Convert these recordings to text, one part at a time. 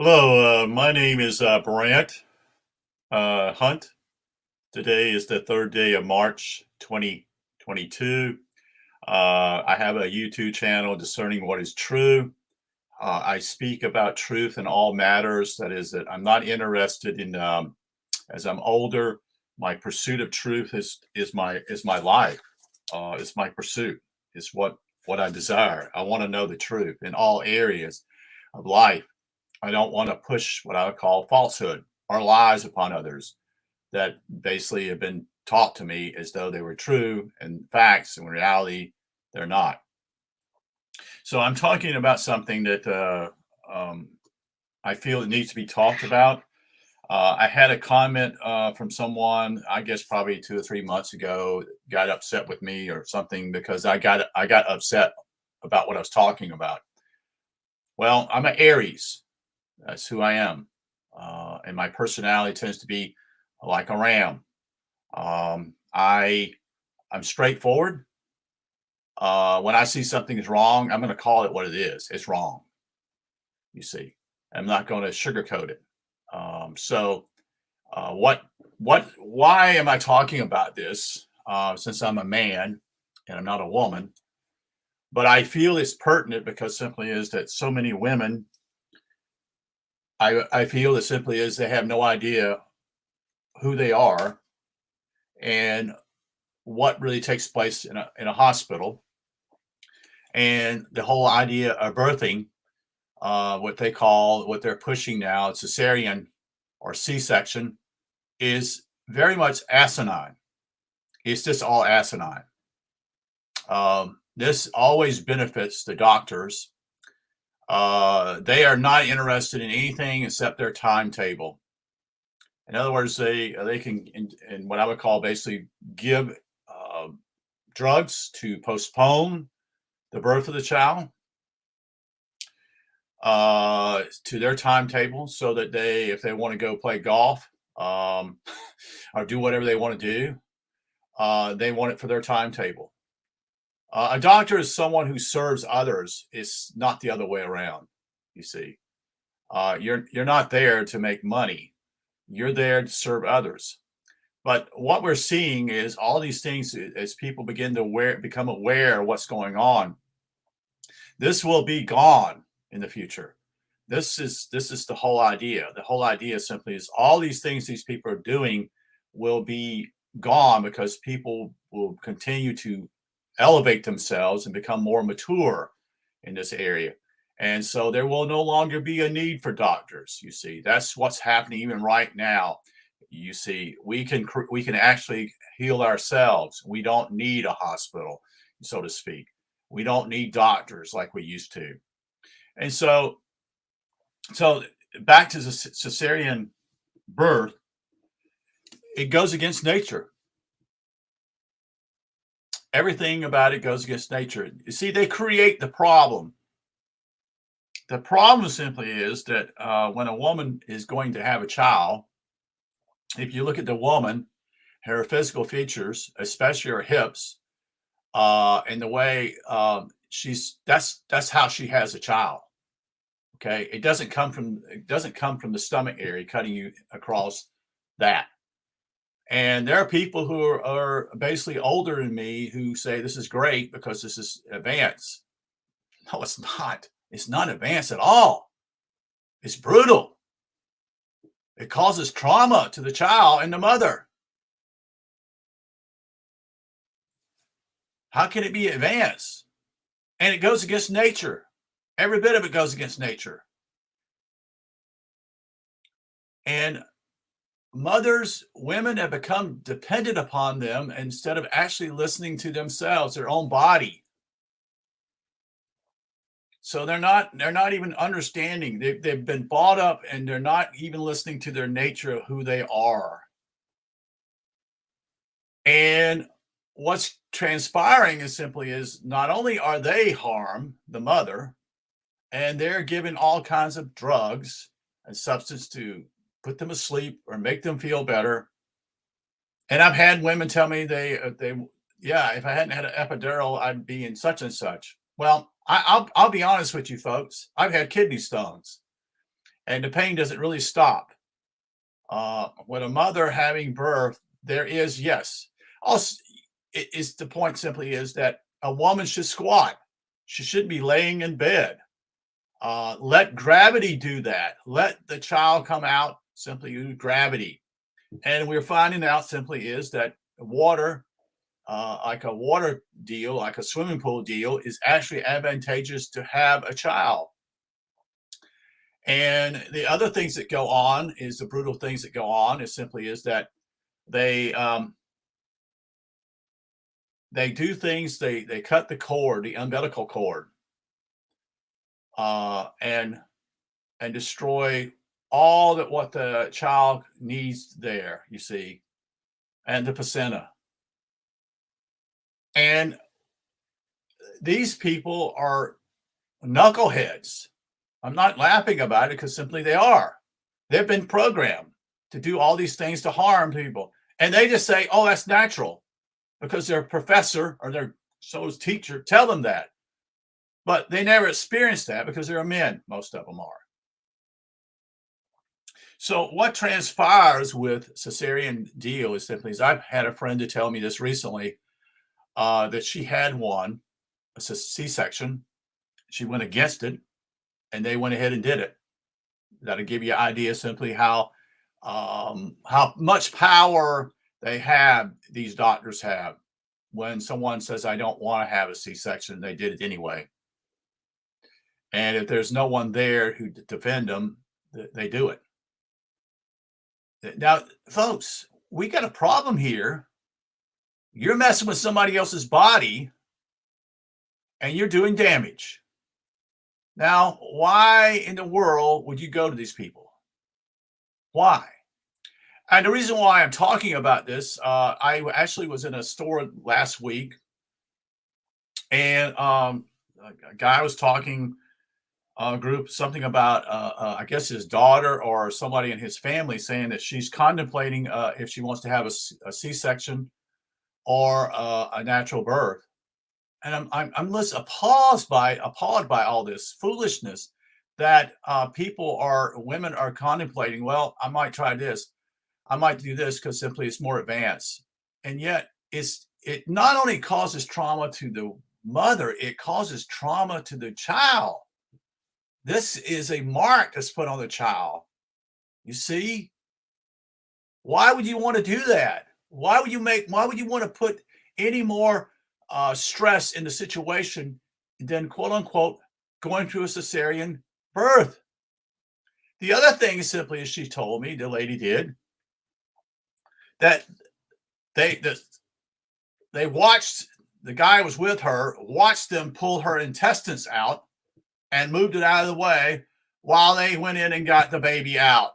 Hello, my name is Brant Hunt. Today is the third day of March 2022. I have a YouTube channel, Discerning What is True. I speak about truth in all matters. That is, that I'm not interested in, as I'm older, my pursuit of truth is my life. It's my pursuit. It's what I desire. I want to know the truth in all areas of life. I don't want to push what I would call falsehood or lies upon others that basically have been taught to me as though they were true and facts, and in reality, they're not. So I'm talking about something that um, I feel it needs to be talked about. I had a comment from someone, I guess probably 2 or 3 months ago, got upset with me or something because I got upset about what I was talking about. Well, I'm an Aries. That's who I am. And my personality tends to be like a ram. I'm straightforward. When I see something is wrong, I'm going to call it what it is. It's wrong. You see, I'm not going to sugarcoat it. So, why am I talking about this? Since I'm a man and I'm not a woman, but I feel it's pertinent because simply is that so many women, I feel it simply is they have no idea who they are and what really takes place in a hospital, and the whole idea of birthing, what they're pushing now, cesarean or C-section, is very much asinine. It's just all asinine. This always benefits the doctors. They are not interested in anything except their timetable. In other words, they can in what I would call basically give uh, drugs to postpone the birth of the child to their timetable, so that if they want to go play golf, um, or do whatever they want to do, they want it for their timetable. A doctor is someone who serves others. It's not the other way around. You see, you're not there to make money. You're there to serve others. But what we're seeing is all these things as people begin to become aware of what's going on. This will be gone in the future. This is the whole idea. The whole idea simply is all these things these people are doing will be gone because people will continue to elevate themselves and become more mature in this area. And so there will no longer be a need for doctors. You see, that's what's happening even right now. You see, we can actually heal ourselves. We don't need a hospital, so to speak. We don't need doctors like we used to. And so back to the Cesarian birth, it goes against nature. Everything about it goes against nature. You see, they create the problem. The problem simply is that when a woman is going to have a child, if you look at the woman, her physical features, especially her hips, and the way that's how she has a child. Okay, it doesn't come from the stomach area, cutting you across that. And there are people who are basically older than me who say this is great because this is advanced. No, it's not. It's not advanced at all. It's brutal. It causes trauma to the child and the mother. How can it be advanced? And it goes against nature. Every bit of it goes against nature. And women have become dependent upon them instead of actually listening to themselves, their own body. So they're not even understanding. They've been bought up and they're not even listening to their nature of who they are. And what's transpiring is simply is not only are they harmed, the mother, and they're given all kinds of drugs and substance to put them asleep or make them feel better. And I've had women tell me yeah, if I hadn't had an epidural, I'd be in such and such. Well, I'll be honest with you folks. I've had kidney stones, and the pain doesn't really stop. With a mother having birth, there is, yes. Also, it is the point simply is that a woman should squat. She shouldn't be laying in bed. Let gravity do that. Let the child come out simply due to gravity. And we're finding out simply is that water, like a water deal, like a swimming pool deal, is actually advantageous to have a child. And the other things that go on is the brutal things that go on is simply is that they they do things, they cut the cord, the umbilical cord, and destroy all that what the child needs there, you see, and the placenta. And these people are knuckleheads. I'm not laughing about it because simply they are. They've been programmed to do all these things to harm people. And they just say, oh, that's natural because their professor or their teacher tell them that. But they never experienced that because they're men, most of them are. So what transpires with cesarean deal is simply, as I've had a friend to tell me this recently, that she had one, a C-section. She went against it, and they went ahead and did it. That'll give you an idea simply how much power they have. These doctors have when someone says, "I don't want to have a C-section," they did it anyway. And if there's no one there who defend them, they do it. Now, folks, we got a problem here. You're messing with somebody else's body, and you're doing damage. Now, why in the world would you go to these people? Why? And the reason why I'm talking about this, I actually was in a store last week, and a guy was talking group something about I guess his daughter or somebody in his family saying that she's contemplating if she wants to have a C-section or a natural birth. And I'm less appalled by all this foolishness that women are contemplating. Well, I might try this. I might do this because simply it's more advanced. And yet it not only causes trauma to the mother, it causes trauma to the child. This is a mark that's put on the child. You see? Why would you want to do that? Why would you want to put any more stress in the situation than quote unquote going through a cesarean birth? The other thing simply as she told me, the lady did, that they watched the guy was with her, watched them pull her intestines out and moved it out of the way while they went in and got the baby out.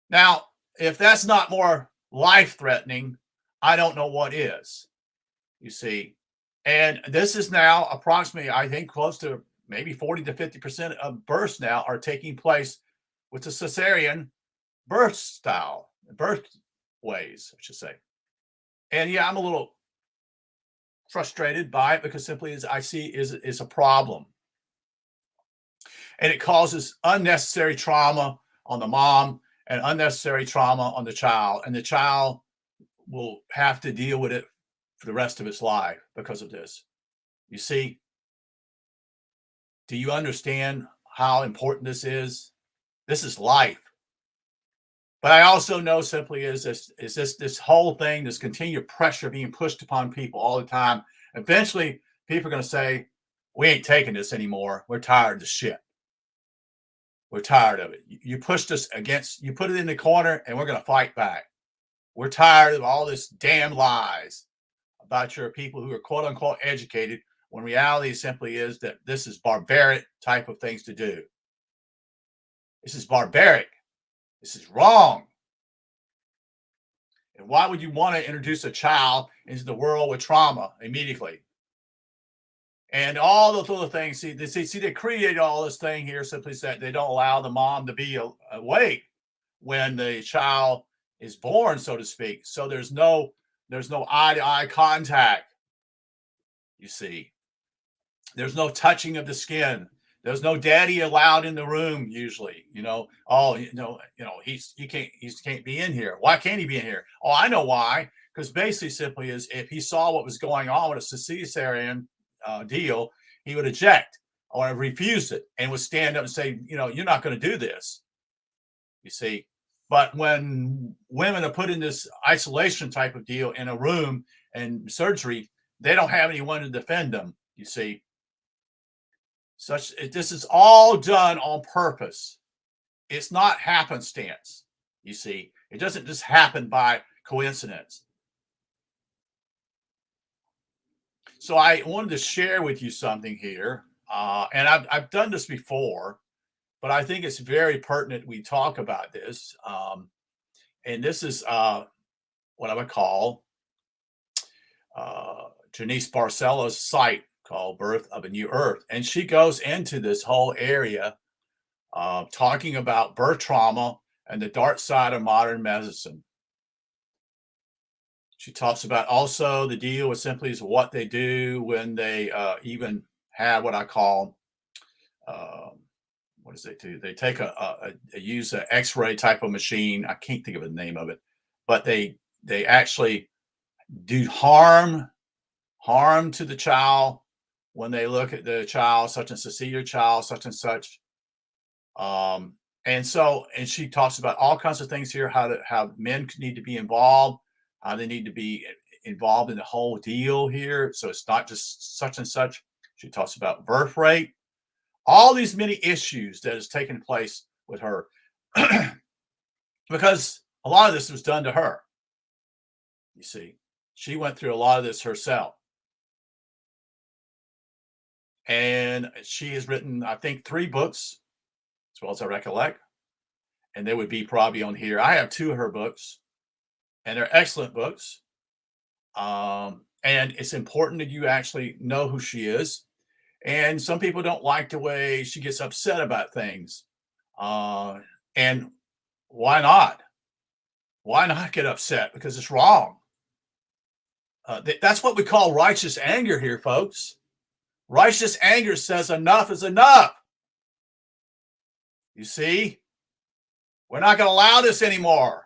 Now, if that's not more life-threatening, I don't know what is, you see. And this is now approximately, I think, close to maybe 40 to 50% of births now are taking place with the cesarean birth style, birth ways, I should say. And yeah, I'm a little frustrated by it because simply as I see is a problem. And it causes unnecessary trauma on the mom and unnecessary trauma on the child. And the child will have to deal with it for the rest of its life because of this. You see, do you understand how important this is? This is life. But I also know simply is this whole thing, this continued pressure being pushed upon people all the time. Eventually, people are going to say, we ain't taking this anymore. We're tired of the shit. We're tired of it. You pushed us against, you put it in the corner, and we're going to fight back. We're tired of all this damn lies about your people who are quote unquote educated, when reality simply is that this is barbaric type of things to do. This is barbaric. This is wrong. And why would you want to introduce a child into the world with trauma immediately? And all those little things, they created all this thing here simply that they don't allow the mom to be awake when the child is born, so to speak. So there's no eye-to-eye contact. You see, there's no touching of the skin. There's no daddy allowed in the room usually. Oh, he can't be in here. Why can't he be in here? Oh, I know why. Because basically, simply is if he saw what was going on with a Cesarian deal, he would eject or refuse it and would stand up and say, you're not going to do this. You see, but when women are put in this isolation type of deal in a room and surgery, they don't have anyone to defend them. You see, this is all done on purpose. It's not happenstance. You see, it doesn't just happen by coincidence. So I wanted to share with you something here, and I've done this before, but I think it's very pertinent we talk about this. And this is what I would call Janice Barcelo's site called Birth of a New Earth. And she goes into this whole area talking about birth trauma and the dark side of modern medicine. She talks about also the deal with simply is what they do when they even have what I call, what does they do? They take use an X-ray type of machine. I can't think of the name of it, but they actually do harm to the child when they look at the child, such and see your child, such and such. And she talks about all kinds of things here, how men need to be involved, how they need to be involved in the whole deal here. So it's not just such and such. She talks about birth rate, all these many issues that has taken place with her because a lot of this was done to her. You see, she went through a lot of this herself. And she has written, I think, 3 books, as well as I recollect. And they would be probably on here. I have 2 of her books, and they're excellent books. And it's important that you actually know who she is. And some people don't like the way she gets upset about things. And why not? Why not get upset? Because it's wrong. That's what we call righteous anger here, folks. Righteous anger says enough is enough. You see, we're not going to allow this anymore.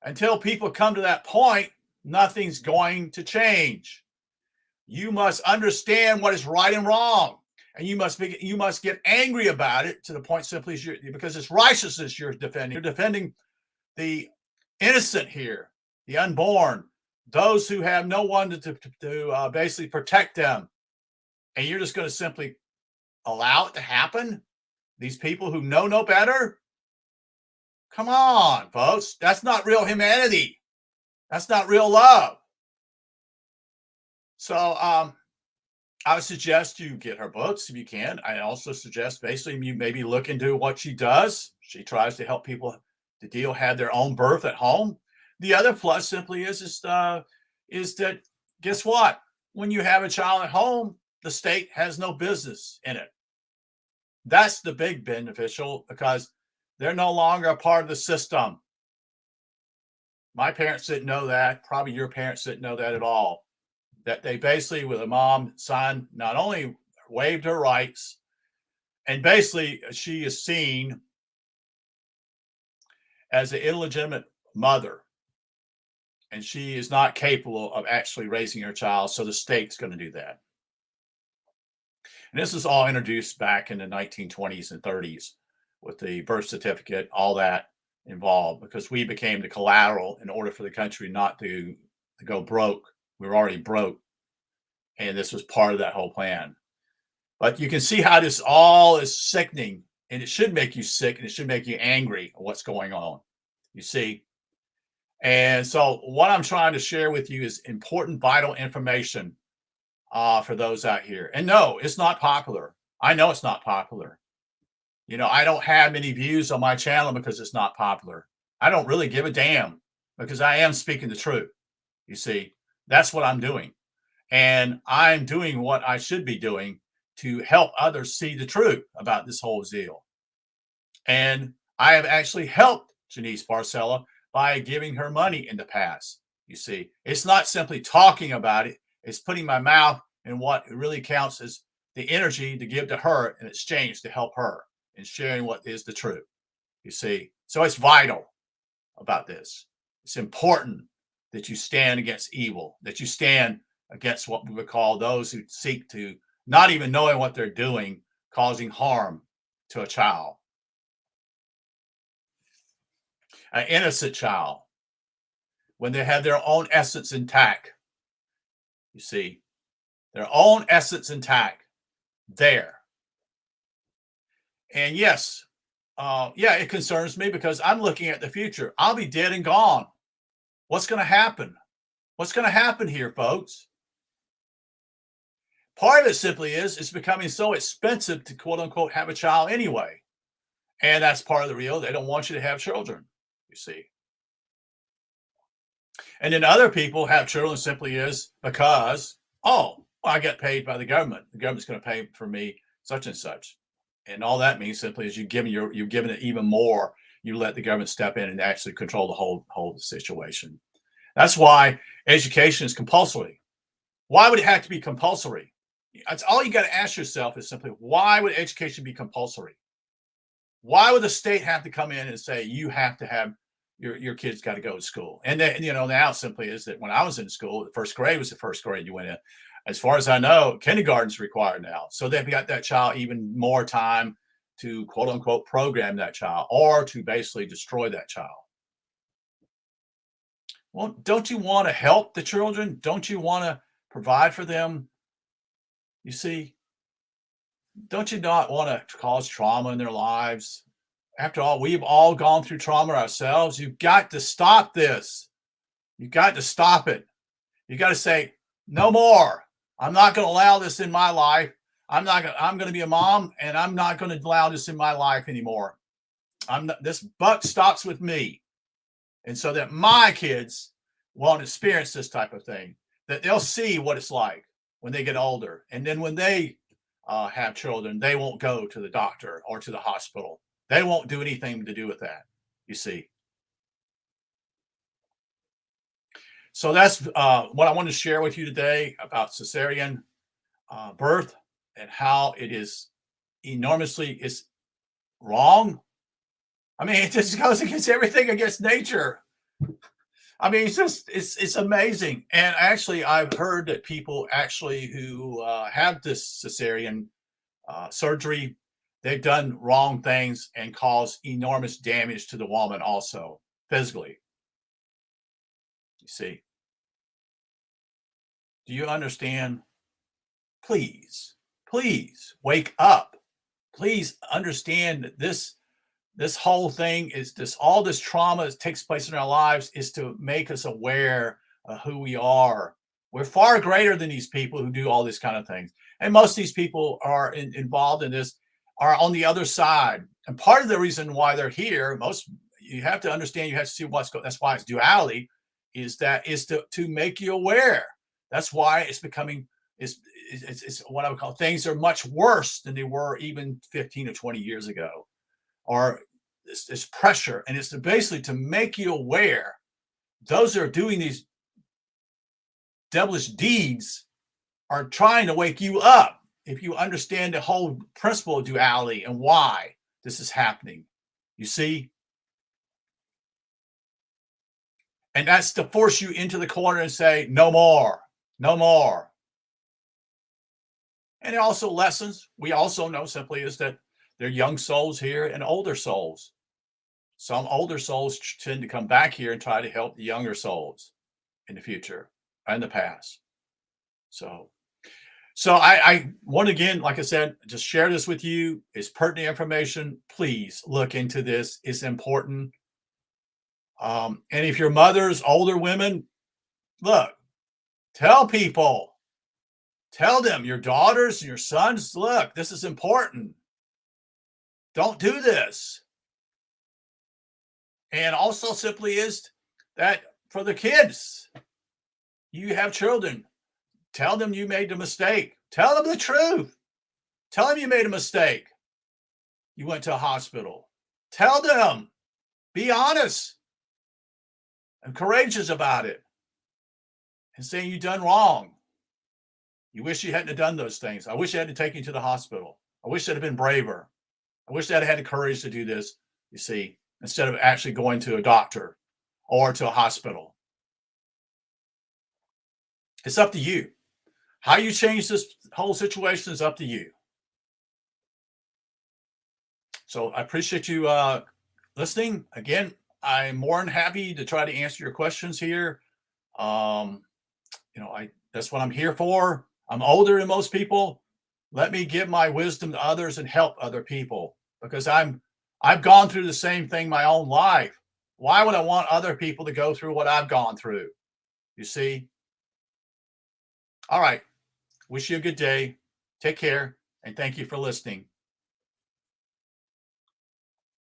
Until people come to that point, nothing's going to change. You must understand what is right and wrong, and you must get angry about it to the point simply because it's righteousness you're defending. You're defending the innocent here, the unborn, those who have no one to basically protect them. And you're just going to simply allow it to happen? These people who know no better? Come on, folks. That's not real humanity. That's not real love. So I would suggest you get her books if you can. I also suggest basically you maybe look into what she does. She tries to help people to have their own birth at home. The other plus simply is that guess what? When you have a child at home, the state has no business in it. That's the big beneficial because they're no longer a part of the system. My parents didn't know that. Probably your parents didn't know that at all. That they basically, with a mom, son, not only waived her rights, and basically she is seen as an illegitimate mother, and she is not capable of actually raising her child, so the state's going to do that. And this was all introduced back in the 1920s and 30s with the birth certificate, all that involved, because we became the collateral in order for the country not to go broke. We were already broke. And this was part of that whole plan. But you can see how this all is sickening, and it should make you sick, and it should make you angry at what's going on. You see? And so what I'm trying to share with you is important, vital information for those out here. And no, it's not popular. I know it's not popular. I don't have many views on my channel because it's not popular. I don't really give a damn because I am speaking the truth. You see, that's what I'm doing. And I'm doing what I should be doing to help others see the truth about this whole deal. And I have actually helped Janice Barcelo by giving her money in the past. You see, it's not simply talking about it. It's putting my mouth in what really counts as the energy to give to her in exchange to help her in sharing what is the truth. You see, so it's vital about this. It's important that you stand against evil, that you stand against what we would call those who seek to, not even knowing what they're doing, causing harm to a child, an innocent child, when they have their own essence intact. You see, their own essence intact there. And yes, yeah, it concerns me because I'm looking at the future. I'll be dead and gone. What's going to happen? What's going to happen here, folks? Part of it simply is it's becoming so expensive to quote unquote have a child anyway. And that's part of the real. They don't want you to have children, you see. And then other people have children simply is because, oh, well, I get paid by the government. The government's going to pay for me such and such. And all that means simply is you've given it even more. You let the government step in and actually control the whole situation. That's why education is compulsory. Why would it have to be compulsory? That's all you got to ask yourself is simply, why would education be compulsory? Why would the state have to come in and say you have to have your kids got to go to school? And then, now simply is that when I was in school, the first grade was the first grade you went in. As far as I know, kindergarten's required now. So they've got that child even more time to quote unquote program that child or to basically destroy that child. Well, don't you want to help the children? Don't you want to provide for them? You see, don't you not want to cause trauma in their lives? After all, we've all gone through trauma ourselves. You've got to stop this. You've got to stop it. You got to say, no more. I'm not going to allow this in my life. I'm going to be a mom and I'm not going to allow this in my life anymore. This buck stops with me. And so that my kids won't experience this type of thing, that they'll see what it's like when they get older. And then when they have children, they won't go to the doctor or to the hospital. They won't do anything to do with that, you see. So that's what I wanted to share with you today about cesarean birth and how it is enormously is wrong. I mean, it just goes against everything, against nature. I mean, it's amazing. And actually, I've heard that people actually who have this cesarean surgery, they've done wrong things and caused enormous damage to the woman also, physically. You see. Do you understand? Please, please wake up. Please understand that this whole thing is all this trauma that takes place in our lives is to make us aware of who we are. We're far greater than these people who do all these kind of things. And most of these people are involved in this are on the other side. And part of the reason why they're here, you have to understand, you have to see that's why it's duality, is to make you aware. That's why it's becoming, it's what I would call, things are much worse than they were even 15 or 20 years ago. Or this pressure, and it's basically to make you aware. Those that are doing these devilish deeds are trying to wake you up. If you understand the whole principle of duality and why this is happening, you see? And that's to force you into the corner and say, no more, no more. And it also lessons, we also know simply is that there are young souls here and older souls. Some older souls tend to come back here and try to help the younger souls in the future and the past. So I want to, again, like I said, just share this with you. It's pertinent information. Please look into this. It's important. And if your mother's older women, look, tell people, tell them, your daughters and your sons, look, this is important. Don't do this. And also simply is that for the kids, you have children, tell them you made a mistake. Tell them the truth. Tell them you made a mistake. You went to a hospital. Tell them. Be honest and courageous about it and saying you've done wrong. You wish you hadn't have done those things. I wish I had to take you to the hospital. I wish I'd have been braver. I wish I'd had the courage to do this, you see, instead of actually going to a doctor or to a hospital. It's up to you. How you change this whole situation is up to you. So I appreciate you listening. Again, I'm more than happy to try to answer your questions here. Um, I that's what I'm here for. I'm older than most people. Let me give my wisdom to others and help other people because I've gone through the same thing my own life. Why would I want other people to go through what I've gone through? You see? All right. Wish you a good day. Take care and thank you for listening.